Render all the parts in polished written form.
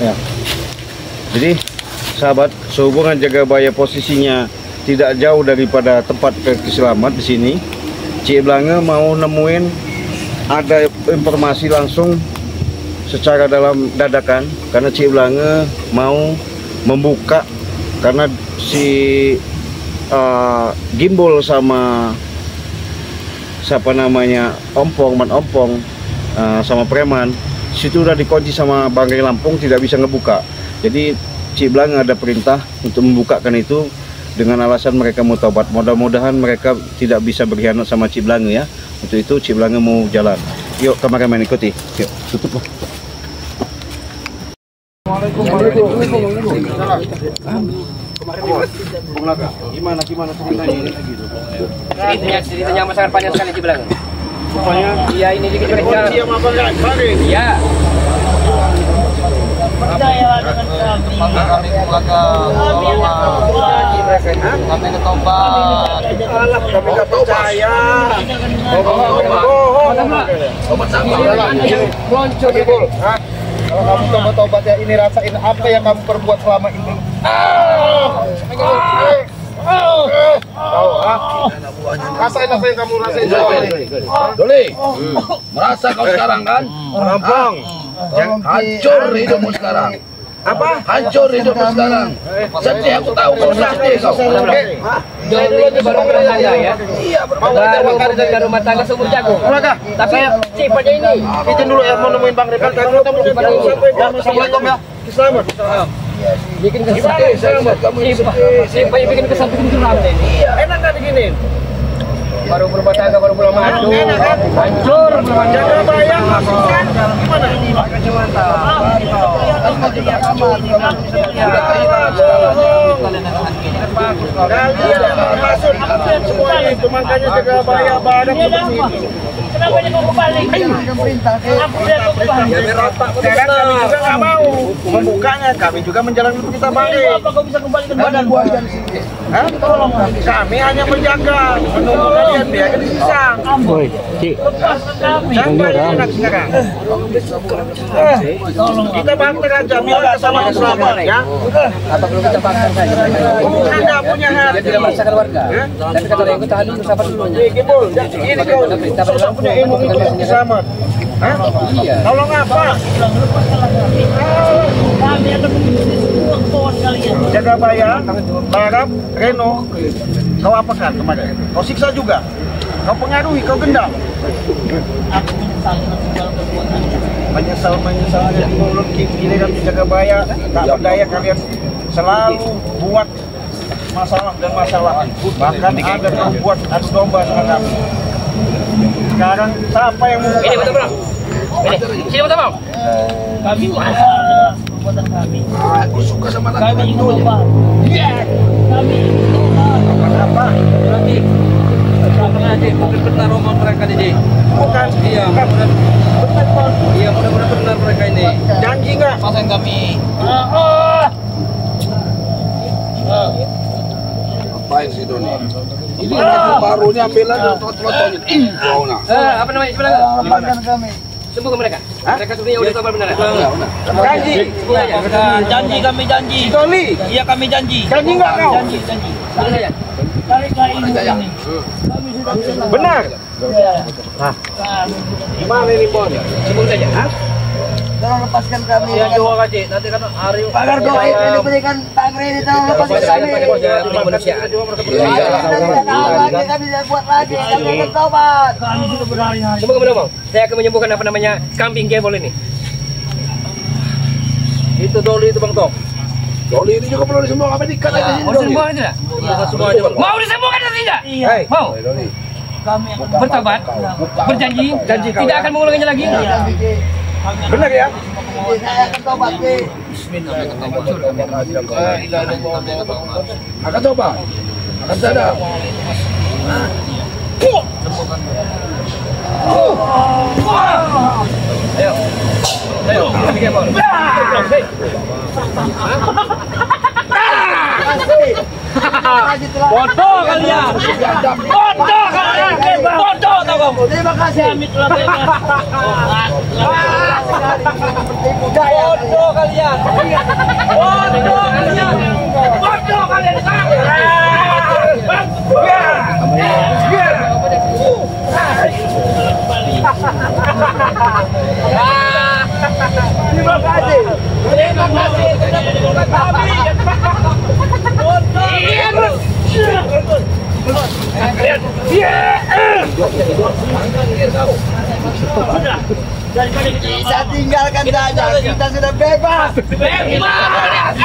Ya. Jadi sahabat, sehubungan Jagabaya posisinya tidak jauh daripada tempat selamat di sini, Cik Blange mau nemuin ada informasi langsung secara dalam dadakan karena Cik Blange mau membuka karena si Gimbol sama siapa namanya Man Ompong sama Preman situ udah dikunci sama Banggai Lampung, tidak bisa ngebuka. Jadi Cik Blange ada perintah untuk membukakan itu dengan alasan mereka mau tobat. Mudah-mudahan mereka tidak bisa berkhianat sama Cik Blange ya. Untuk itu Cik Blange mau jalan. Yuk kameramen ikuti. Yuk tutup lah. Gimana ceritanya sangat panjang sekali Cik Blange. Rupanya iya ini dikit cerita. Iya. Percaya dengan kami ketobat. Alah, kami nggak percaya. Kalau kamu tobat-tobat ya, ini rasain apa yang kamu perbuat selama ini. Rasain apa yang kamu rasain selama ini. Doli, merasa kau sekarang kan? Rampong. Hancur hidupmu sekarang. Apa? Hancur hidupmu sekarang. Sedih, aku tahu kau sedih kau. Dulu itu baru rumah tangga ya. Iya, Baru rumah tangga seumur jagung. Tapi sifatnya ini. Izin dulu ya, mau nemuin Bang Rekan. Assalamualaikum ya. Selamat. Bikin kesalahan. Sifatnya bikin kesalahan bikin suram deh. Enak nggak begini? Baru berumah tangga baru pulang madu. Hancur. Jagabaya gimana? Kalian masuk semuanya itu, makanya Jagabaya bareng seperti itu. Kenapa dia mau kembali? Aku dia mau kembali. Sekarang kami juga nggak mau membukanya, kami juga menjalankan kita balik. Apa kau bisa kembali ke badan? Hah? Tolong, kami hanya menjaga, menunggu kalian biar disisang. Woi, Cik. Lepaskan kami. Sampai enak sekarang. Kita bakar aja biar sama selamat ya. Apa perlu kita pakar saja? Bukan nggak punya hati. Tidak memaksakan warga. Tapi kalau yang tahan dulu sabar dulu. Gimbol, ini kau susah punya ilmu itu untuk selamat. Hah? Tolong apa? Kami akan mengikuti semua kemauan kalian. Jagabaya, Barab, Reno, kau apakan kemarin? Kau siksa juga. Kau pengaruhi, kau gendam. Aku menyesal dengan segala perbuatan. Menyesal di mulut giliran di Jagabaya, tak berdaya kalian selalu buat masalah dan masalah. Bahkan ada yang buat adu domba sama kami. Sekarang siapa yang mau? Ini betul bang. Ini sini betul bang. Kami menyesal dengan perbuatan kami. Aku suka sama Kami ingin tobat. Kami ingin tobat. Apa? Nanti mungkin benar omongan mereka ini. Bukan. Iya. Iya mudah-mudahan benar mereka ini. Janji nggak? Pasang kami. Apain sih Doni? Ini barunya ambil aja foto-fotonya. Kau nak. Apa namanya sebenarnya? Lepaskan kami. Sembuh ke mereka. Mereka sebenarnya udah tobat benar. Janji. Sembuh aja. Janji kami janji. Doli. Iya kami janji. Janji nggak kau? Janji. Sembuh aja. Tarik ini. Kami sudah tenang. Benar. Ya. Kami gimana ini Bon? Sembuh saja. Tolong lepaskan kami. Iya juga kasih. Nanti kan hari. Pagar doa ini berikan tangri ini tolong lepaskan kami. Kemanusiaan. Kami tidak buat lagi. Kami akan tobat. Kami sudah berhari-hari. Sembuh kemudian bang. Saya akan menyembuhkan apa namanya kambing gembol ini. Itu Doli itu Bang Tok. Doli ini juga perlu disembuhkan apa dikat aja sini Mau Doli. disembuhkan tidak? Semuanya Bang. Mau disembuhkan atau tidak? Iya. Mau. Doli. Kami akan Bertobat, berjanji, tidak akan mengulanginya lagi. Benar ya? Saya akan tobat. Akan coba. Akan sadar. Ayo, ayo, kambing gembol. Bodoh kalian. Bodoh kalian. Bodoh tau kamu. Terima kasih Amit telah bebas. Bodoh kalian. kalian. Bodoh kalian. Bodoh kalian. Terima kasih. Terima kasih sudah menemukan kami. Bisa tinggalkan saja, kita sudah bebas. Bebas.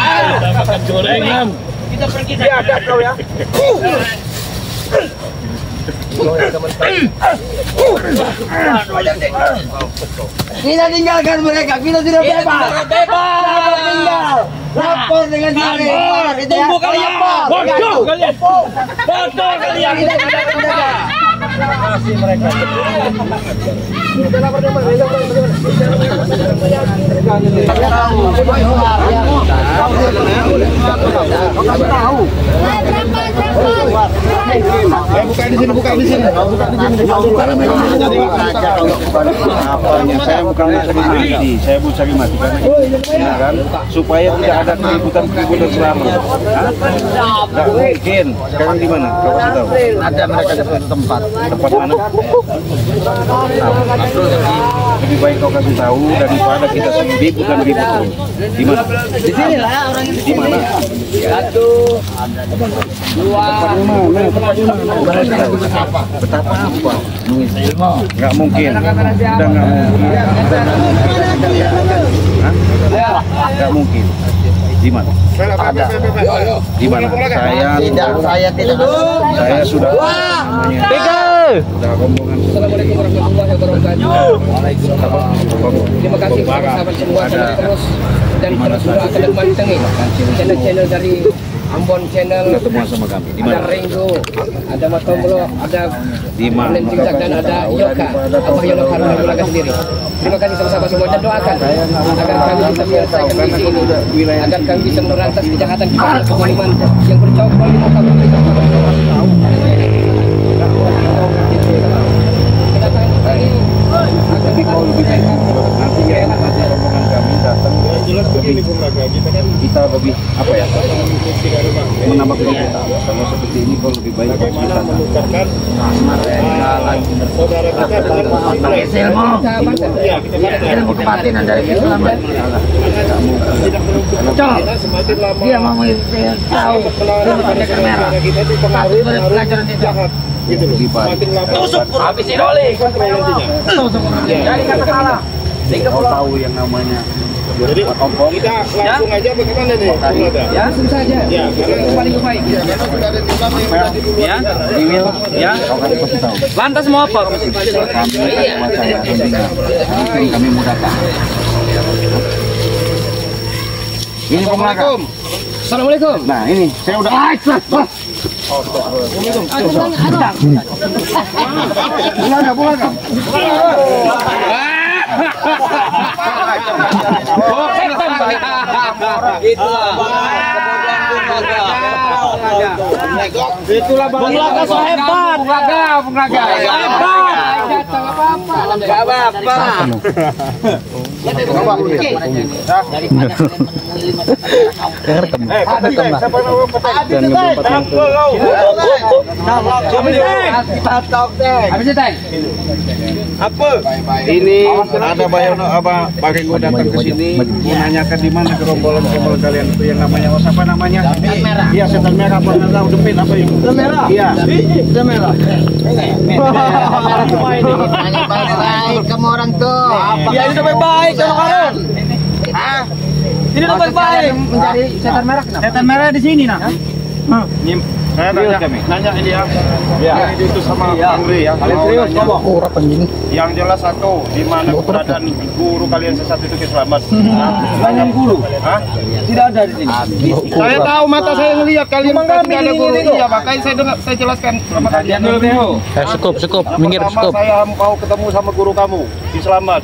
Gorengan. Kita pergi saja kau ya. Kita tinggalkan mereka, kita sudah bebas. Tinggal. Lapor dengan diri. Tunggu kalian. Bodoh kalian. Bodoh kalian. Saya bukan saya mau cari mati karena kan supaya tidak ada keributan selama. Nggak mungkin. Sekarang di mana? Kau kasih tahu. Ada mereka di tempat. Tempat mana? Lebih baik kau kasih tahu daripada kita sendiri bukan ribut terus. Di mana? Di sini lah orang yang Di mana? Satu, dua, Betapa apa? Nggak mungkin. Udah nggak mungkin. Hah? Nggak mungkin. Di mana? Di mana? saya tidak. Saya sudah. Sudah rombongan. Assalamualaikum warahmatullahi wabarakatuh. Terima kasih kepada sahabat semua terus dan terus juga akan mantengin channel-channel dari Ambon Channel. Ketemu sama kami. Di Ada mana? Ringo, ada Matomblo, ada Di mana? Nen Tingsak dan ada Yoka atau Yono Harun Bulaga sendiri. Terima kasih sama-sama semua dan doakan agar kami bisa menyelesaikan misi ini, agar kami bisa merantas kejahatan dan kezaliman yang bercokol di muka bumi. Tapi kau lebih baik nanti ya nanti rombongan kami datang jelas begini Bung Raga kita lebih apa ya menambah kita kalau seperti ini kau lebih baik bagaimana menukarkan saudara kita dengan Ilmu kebatinan dari Islam. semakin lama Dia mau tahu pendekar merah. kita dipengaruhi Pelajaran itu jahat. gitu loh semakin lama Habisin oleh. Dari kata salah. kau tahu yang namanya Jadi kita langsung aja bagaimana nih? Ya, langsung saja. Ya, Itu paling baik. Ya. Ya. kau kan pasti tahu Lantas mau apa? kami kami mau datang ini Assalamualaikum. Assalamualaikum. Nah ini saya udah Itulah Bung Laga so hebat. Bung Laga hebat. Enggak apa-apa. apa? Ini ada Bayono apa Bagengo datang ke sini menanyakan di mana gerombolan kalian itu yang namanya apa namanya? Setan merah. Iya setan merah apa nggak tahu depit apa itu? Setan merah. Iya. Setan merah. Baik kamu orang tuh. Ya ini udah baik kalau kalian. Ini udah baik. Mencari setan merah kenapa? Setan merah di sini nah. Saya nanya ini ya. Ya. Itu sama Andri ya. Kalian serius ngomong? Yang jelas satu, di mana keberadaan guru kalian sesat itu selamat. Banyak guru. Hah? Tidak ada di sini. Saya tahu mata saya ngelihat kalian Memang kami tidak ada guru. ini, Iya, makanya saya jelaskan sama kalian. Cukup, minggir Pertama cukup. saya mau ketemu sama guru kamu di Selamat.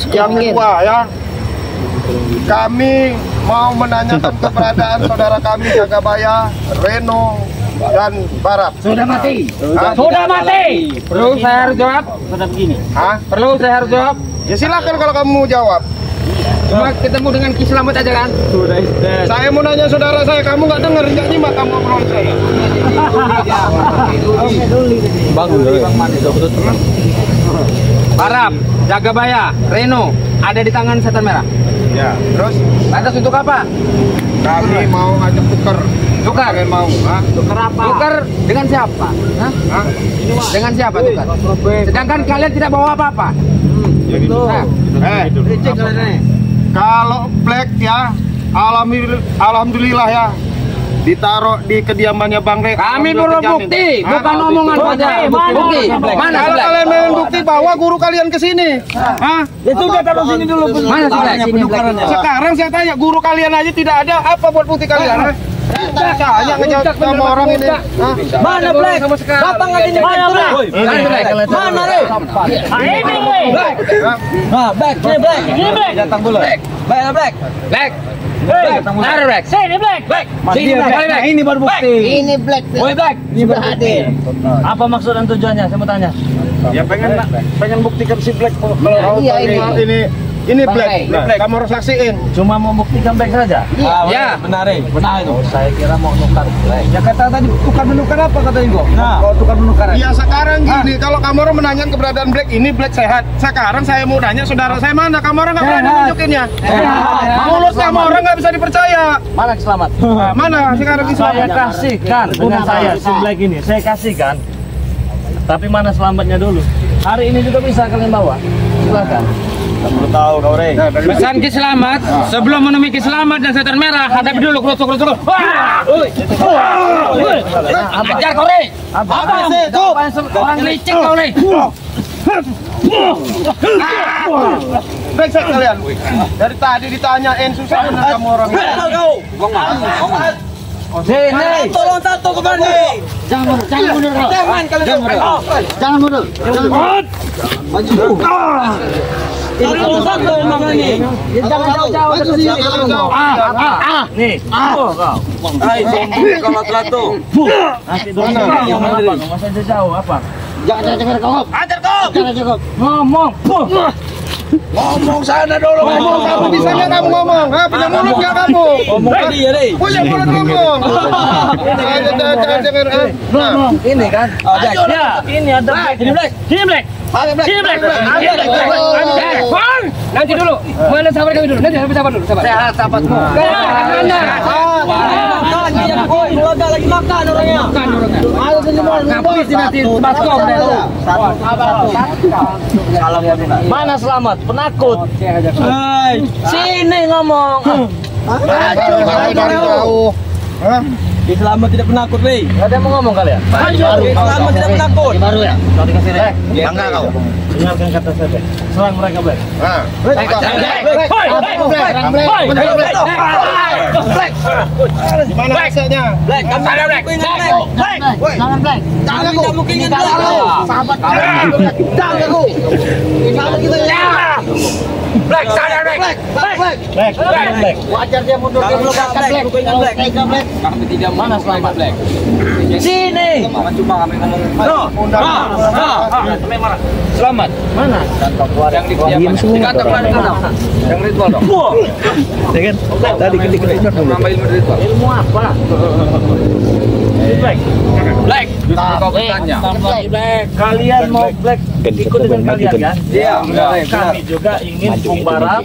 Yang kedua ya, kami mau menanyakan keberadaan saudara kami Jagabaya, Reno, dan Barat. Sudah mati. Hah? Sudah mati. Perlu saya harus jawab? Sudah begini. Hah? Perlu saya harus jawab? Ya silakan kalau kamu mau jawab. Cuma ketemu dengan Ki Selamat aja kan? Saya mau nanya saudara saya, kamu nggak dengar, nggak nyimak kamu obrolan saya. Barap, Jagabaya, Reno ada di tangan Setan Merah. Ya, terus Lantas untuk apa? kami mau ngajak tukar. Tukar. Kalian mau? Hah? Tukar apa? Tukar dengan siapa? Hah? Hah? Dengan siapa tukar? Sedangkan kalian tidak bawa apa-apa. Ya gitu. Nah, Kalau Black ya, alhamdulillah ya, ditaruh di kediamannya Bang Rek. kami perlu bukti, bukan omongan saja. Bukti. Mana Kalau Black? kalian mau bukti, bawa guru kalian ke sini. Hah? Ya sudah taruh sini dulu. Mana si Black? Sekarang saya tanya, guru kalian aja tidak ada, apa buat bukti kalian? Hah? Tanya ngejawab sama orang ini. Hah? Mana Black? Bapak nggak ini Black? Mana Black? Mana Rek? Ini Black. Nah, Black, ini Black. Ini Black. Datang dulu. Black, Black. Black. Mana Black? Sini Black. Black. Sini Black. Ini baru bukti. Ini Black. Woi Black. Ini sudah hadir. Apa maksud dan tujuannya? Saya mau tanya. Ya pengen buktikan si Black kalau Iya, ini. ini Black. Kamu harus saksiin. Cuma mau buktikan Black saja. Ya. Benar itu. Saya kira mau nukar Black. Ya kata tadi tukar menukar apa kata Ingo? Nah, kalau tukar menukar. Ya sekarang gini, kalau kamu orang menanyakan keberadaan Black, ini Black sehat. Sekarang saya mau nanya saudara saya mana, kamu orang nggak berani nunjukinnya. Mulut kamu orang nggak bisa dipercaya. Mana Selamat? Nah, mana sekarang Saya kasihkan dengan saya si Black ini. Saya kasihkan. Tapi mana Selamatnya dulu? Hari ini juga bisa kalian bawa. Silakan. Perlu tahu kau Rey. Pesan Ki Selamat, sebelum menemui Ki Selamat dan Setan Merah, hadapi dulu kerusuk. Ajar kau Rey. Apa sih? Orang licik kau Rey. Brengsek kalian. Dari tadi ditanyain susah bener kamu orang. Sini. Tolong satu kembali. Jangan mundur. Jangan mundur. Tolong satu makanya. Jangan jauh-jauh. Nih. Kalau satu. Nanti dulu. Masa jauh apa? Jangan cukup. Jangan cukup. Ngomong. Ngomong sana dulu. Ngomong kamu di sana kamu ngomong. Hah, punya mulut nggak kamu? Ngomong tadi ya deh. Punya mulut ngomong. Nah, Ini kan. Ya, ini ada Black. Ini Black. Sini Black. Sini Black. Nanti dulu, mana sabar kami dulu. Nanti sabar dulu. Sehat sahabatmu. Keluarga lagi makan orangnya. Ngapain nanti baskom deh tuh. Mana Selamat? Penakut. Sini ngomong. jauh. Hah? Selamat tidak penakut, Wei. Ada yang mau ngomong kalian? Selamat tidak penakut. Baru ya. Kau dikasih rek. Bangga kau. Dengarkan kata saya. Serang mereka, Black. Nah, gimana hasilnya? Black, kamu ada Black. Jangan Black. Jangan kamu keinget Sahabat kamu. Jangan aku. Sahabat kita ya. Black, sadar Black. Black. Wajar dia mundur dia belum makan Black. Pegang Black. Kami tidak Mana Selamat Black? Sini. Cuma kami ngomong. Selamat. Mana? Yang di kantor mana? Yang ritual dong. Tadi ketik-ketik Nambah ilmu ritual. Ilmu apa? Black. Black. Kau bertanya. Black. Kalian mau Black ikut dengan kalian kan? Iya. Kami juga ingin Bung Barap,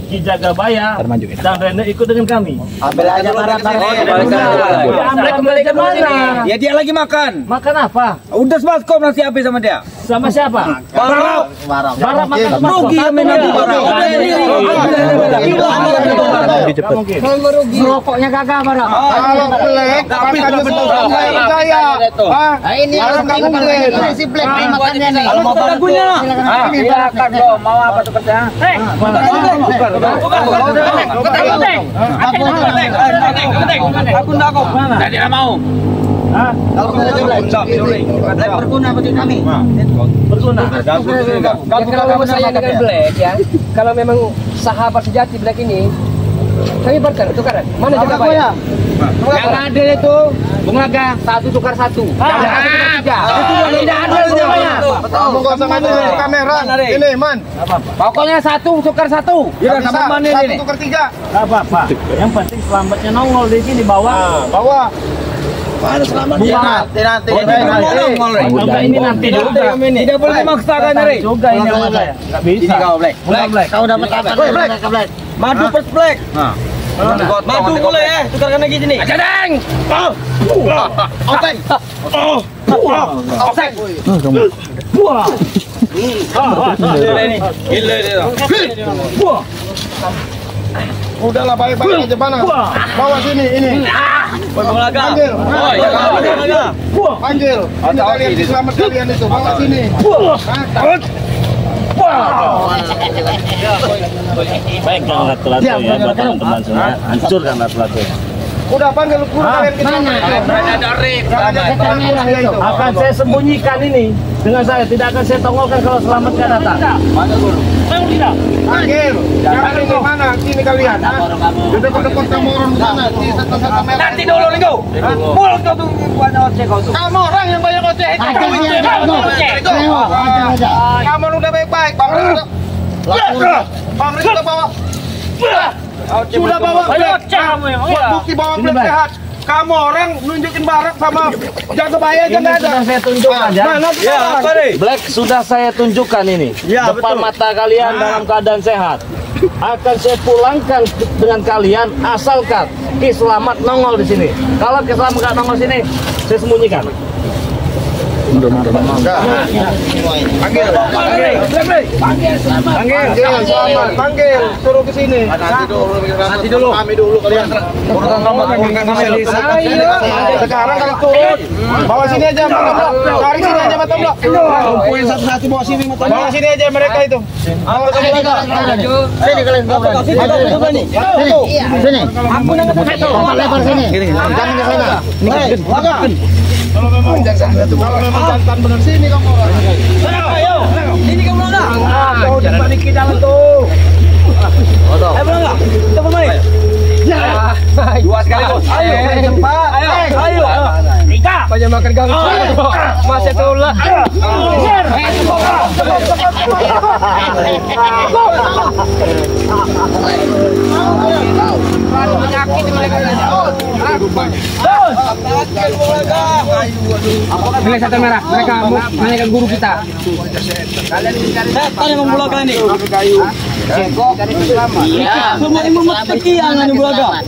Ki Jagabaya, dan Rene ikut dengan kami. Ambil aja barang. Black kembali ke mana? Ya dia lagi makan. Makan apa? Udah smartcom nanti habis sama dia. Sama siapa? Barap. Barap makan sama Rugi ya main aku Barap. mungkin. Rokoknya kagak Barap. Kalau Black, tapi saya percaya. Ini harus kamu Ini si Black nih makannya nih. Kalau mau lagunya. Silakan lo, mau apa tuh kerja? Aku enggak kok. Saya tidak mau. Kalau Black berguna bagi kami. Berguna. Kalau memang saya dengan Black ya, kalau memang sahabat sejati Black ini, Kami tukaran. Mana Jagabaya? Yang ada itu Bung Aga 1 tukar 1. Tidak ada semuanya. Kamu nggak usah ngadu ke kamera. Ini man. Pokoknya 1 tukar 1. Ya bisa. 1 tukar 3. Nggak apa-apa. Yang penting selamatnya nongol di sini bawah. Bawah. Mana selamat Nanti. Enggak ini nanti juga. Tidak boleh memaksakan Rey. Juga ini sama saya. Nggak bisa. Black. kau dapat apa? Black. Madu first black. Madu boleh ya, tukarkan lagi sini. Cadeng. Otek. Offset. Wah. Gila dia. Wah. Udahlah baik-baik aja mana. Bawa sini ini. Bung Aga. Panggil. Oh, ya Bung Aga. Panggil. Ini kalian selamat kalian itu. Bawa sini. Baik kan Ratu-Ratu ya buat teman-teman semua. Hancurkan Ratu-Ratu. Udah panggil kalian ke sana. Akan saya sembunyikan ini dengan saya, tidak akan saya tongolkan kalau selamatkan datang. Mana guru? Tidak. Panggil. Jangan di mana? Sini kalian. Di dekat-dekat kamu orang sana. Di atas kamera. Nanti dulu nih kau. Mulut kau tuh buahnya oceh kau tuh. Kamu orang yang banyak oceh. Kamu udah baik-baik. Bang Rizky udah bawa. Sudah bawa bukti bawa black sehat. Kamu orang nunjukin barak sama Jagabaya aja nggak ada. Sudah saya tunjukkan ya. Mana apa nih? Black sudah saya tunjukkan ini. Depan mata kalian dalam keadaan sehat. Akan saya pulangkan dengan kalian asalkan Ki Selamat nongol di sini. Kalau Ki Selamat nggak nongol sini, saya sembunyikan. Panggil, suruh ke sini. Nanti dulu. Kami dulu kalian. Sekarang kalau turun, bawa sini aja. Tarik sini aja mata blok. Kumpulin satu-satu bawa sini. Bawa sini aja mereka itu. Sini kalian ngobrol. Sini. Aku nang lebar sini. Jangan ke sana. Kalau memang jantan benar sini kamu orang. Ayo. Ini kamu enggak? Kau dibalik ke dalam tuh. Ayo enggak? Kita bermain. Dua sekali bos. Ayo, cepat. Ayo. Tiga. Banyak makan ganggu. Masih tulah. Penyakit mereka. Pilih satu merah. Mereka menanyakan guru kita. Setan yang membulakan ini. Iya. Semua yang mematikan yang membulakan.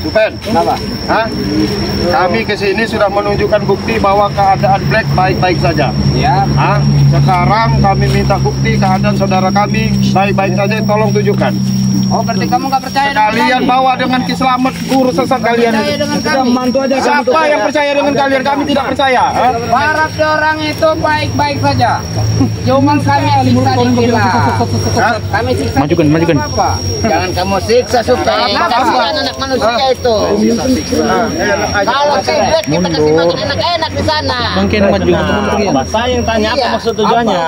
Supen. Kenapa? Hah? Kami ke sini sudah menunjukkan bukti bahwa keadaan Black baik-baik saja. Ya. Hah? Sekarang kami minta bukti keadaan saudara kami baik-baik saja, tolong tunjukkan. Oh, berarti kamu nggak percaya Kalian bawa dengan Ki Selamat guru sesat kalian. Mantu aja. Siapa yang percaya dengan kalian? Kami tidak percaya. Para orang itu baik-baik saja. Cuma kami siksa dikira. Kami siksa. Majukan. Jangan kamu siksa supaya kasihan anak manusia itu. Kalau si Black kita kasih makan enak-enak di sana. Mungkin maju. Saya yang tanya apa maksud tujuannya?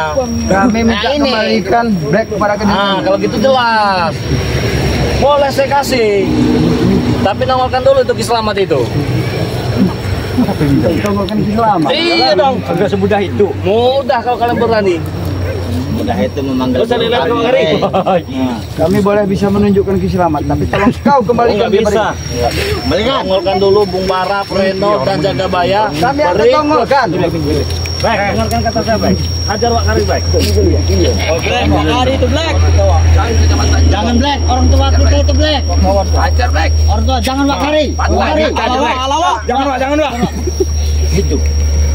Kami minta kembalikan Black kepada kami. Nah, kalau gitu jelas. Boleh saya kasih. Tapi nongolkan dulu itu Ki Selamat itu. Tongolkan selamat. Iya dong. Agak semudah itu. Mudah kalau kalian berani. Mudah itu memanggil. Terus ada lihat ngeri. Kami boleh bisa menunjukkan Ki Selamat, tapi tolong kau kembalikan. Nggak bisa. Tongolkan dulu Bung Bara, Reno dan Jagabaya. Kami akan tongolkan. Baik, dengarkan kata saya baik. Hajar Wak Kari baik. Oke, Wak Kari itu Black. Jangan Black, orang tua kita itu Black. Hajar Black. Orang tua jangan Wak Kari. Alawak. Jangan Wak. Itu.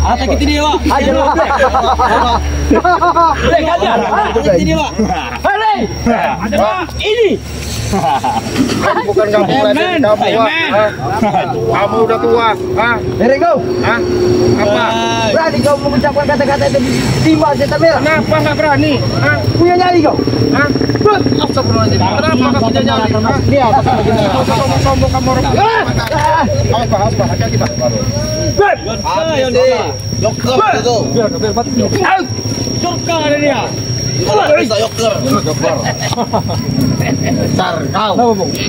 Apa gitu dia, Wak? Hajar Wak. Black hajar. Gitu dia, Wak. Hei. Hajar Wak. Ini. Bukan kamu lagi, kamu kamu udah tua. Here go. Apa? Berani kau mengucapkan kata-kata itu di Jeta Merah? Kenapa nggak berani? Punya nyali kau? Astagfirullahaladzim. Kenapa nggak punya nyali? Dia Sombong kamu orang. Awas pak, hati-hati pak. Ayo deh. Surga ada dia. Besar kau.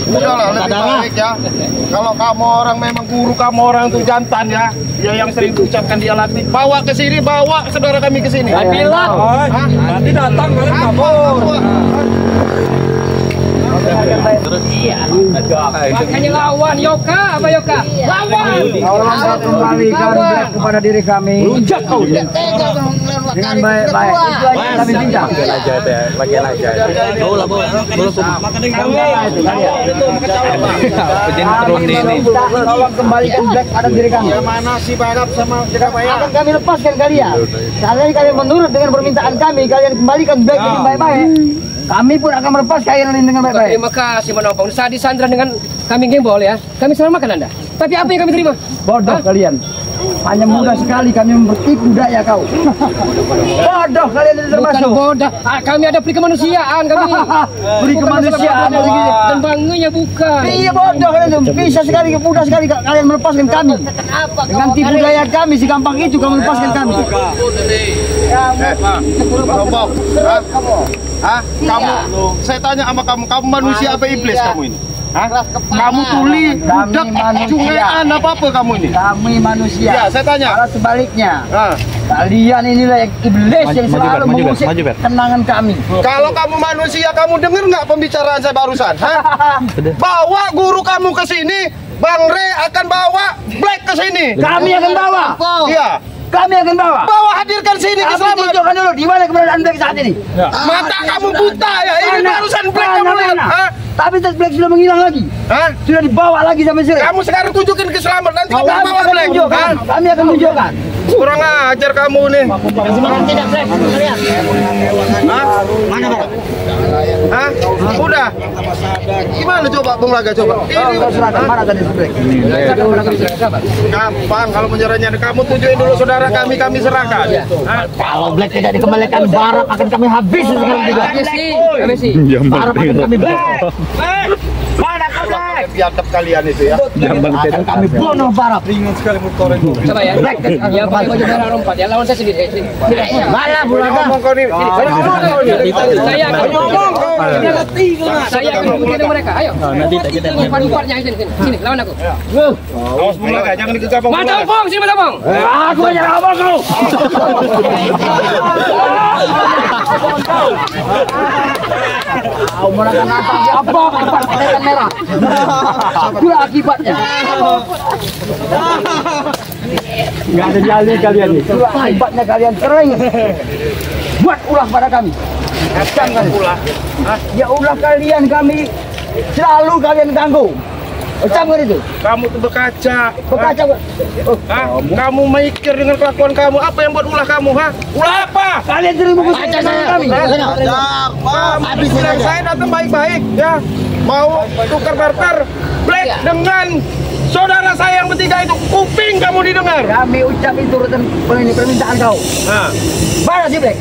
Udahlah, lebih baik ya. Kalau kamu orang memang guru kamu orang itu jantan ya. Ya yang sering ucapkan dia latih. Bawa ke sini, bawa saudara kami ke sini. Bilang. Nanti datang kalian kabur. Makanya lawan Yoka, apa Yoka? Lawan. Tolong kau kembalikan black kepada diri kami dengan baik-baik. Itu aja yang kami minta. Tolong kembalikan black pada diri kami. Mana si Barap sama Jagabaya? Akan kami lepaskan kalian. Kalian menurut dengan permintaan kami, kalian kembalikan black dengan baik-baik. Kami pun akan melepas kalian ini dengan baik-baik. Terima kasih Menopong. Saat disandra dengan kami gembol ya, kami selamatkan Anda. Tapi apa yang kami terima? Bodoh kalian. Hanya mudah sekali kami mempertipu daya kau. Bodoh kalian itu Bukan termasuk. bodoh. Kami ada peri kemanusiaan kami. Peri kemanusiaan. Dan bangunya bukan. Iya bodoh kalian itu. Bisa sekali, mudah sekali kalian melepaskan kami. Dengan tipu daya kami, si gampang itu kamu melepaskan kami. Rombong. Hah? Kamu, saya tanya sama kamu manusia apa iblis kamu ini? Hah? Kamu tuli, budak, cungean apa kamu ini? Kami manusia. Ya, saya tanya. Kalau sebaliknya, Nah, kalian inilah yang iblis yang selalu mengusik kenangan kami. kalau kamu manusia, kamu dengar nggak pembicaraan saya barusan? Hah? Bawa guru kamu ke sini, Bang Re akan bawa Black ke sini. Kami akan bawa. Iya. Kami akan bawa. Bawa hadirkan sini ke Kami Slamet. tunjukkan dulu di mana keberadaan Black saat ini. Mata kamu buta ya. Ini barusan Black kamu lihat. Hah? Tapi Black sudah menghilang lagi. Hah? Sudah dibawa lagi sampai sini. Kamu sekarang tunjukin ke Slamet, nanti kamu Kami bawa akan Black. tunjukkan. Hah? Kami akan tunjukkan. Kurang ajar kamu nih. Tidak Black, lihat. Hah? Mana Bang? Hah? Udah. Gimana coba Bung Laga coba? Ini mana tadi Black? Gampang kalau menyerahnya. Kamu tujuin dulu saudara kami serahkan. Hah? Kalau Black tidak dikembalikan Barat akan kami habis sekarang juga. Kami sih. Barat akan kami Black. Mana kau Black? Biadab kalian itu ya. Akan kami bunuh Barat. Coba ya. Yang pakai baju merah rompat ya lawan saya sendiri. Mana Bulaga? Ngomong kau nih. Saya akan ngomong. Saya akan mengikuti mereka. Ayo. Nanti kita empat-empatnya sini. Lawan aku. Awas Bung Laga, jangan digegabung. Mata Opong, sini Mata Opong. Aku aja ngomong kau. Kau menakan apa? Apa merah? Itulah akibatnya. Gak ada nyali kalian nih. Itulah akibatnya kalian kering. Buat ulah pada kami. Jangan ulah. Ya ulah kalian kami selalu kalian ganggu. Macam itu. Kamu tuh berkaca. Berkaca. Hah? Kamu mikir dengan kelakuan kamu. Apa yang buat ulah kamu? Hah? Ulah apa? Kalian sering mengusik kami. Habis bilang saya datang baik-baik ya. Mau tukar barter Black dengan saudara saya yang bertiga itu. Kuping kamu didengar. Kami ucap itu permintaan kau. Nah, Mana si Black?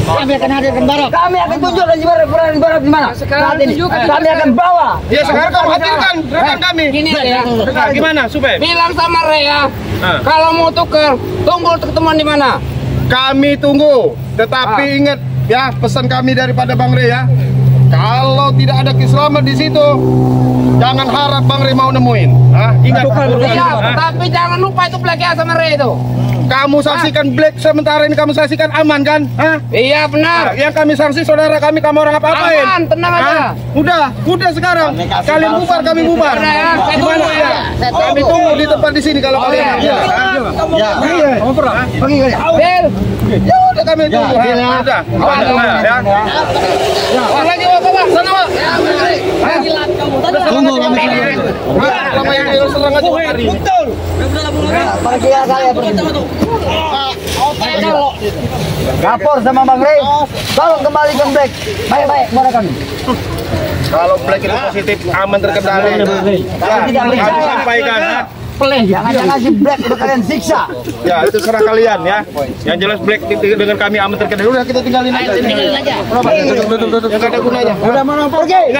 Kami akan hadirkan Barat. Kami akan tunjukkan si Barat di mana. Sekarang Saat ini. tunjukkan. Kami akan bawa. ya sekarang kamu hadirkan rekan kami. Gini ya. Nah, gimana, Supaya? Bilang sama Rea, Nah. kalau mau tuker, tunggu ketemuan di mana? Kami tunggu. Tetapi ingat ya pesan kami daripada Bang Re ya. Kalau tidak ada Slamet di situ, jangan harap Bang Re mau nemuin. Hah? Ingat. Iya, tapi jangan lupa itu Black ya sama Rea itu. Kamu saksikan Black sementara ini kamu saksikan aman kan? Hah? Iya benar. Nah, yang kami sanksi saudara kami orang apa-apain? Aman, tenang aja. Hah? Udah sekarang. Kalian bubar, kami bubar. Udah ya, saya Gimana tunggu ya? Saya Kami tunggu. tunggu di tempat di sini kalau kalian. iya. Iya. Pergi kalian. Bel. Ya udah kami tunggu. Udah. Ya. Wah, lagi wah, Pak. Sana, Pak. Tunggu kami. Lama yang ayo serang aja hari. Betul. Pergi kalian. Lapor sama Bang Rey. Tolong kembalikan Black. Baik-baik kepada kami. Kalau Black itu positif, aman terkendali. Ya, kami sampaikan. Jangan si Black udah kalian siksa. Ya, itu serah kalian ya. Yang jelas Black dengan kami aman terkendali. Udah kita tinggalin aja. Tinggalin aja. Yang gak ada gunanya. Udah mana pergi?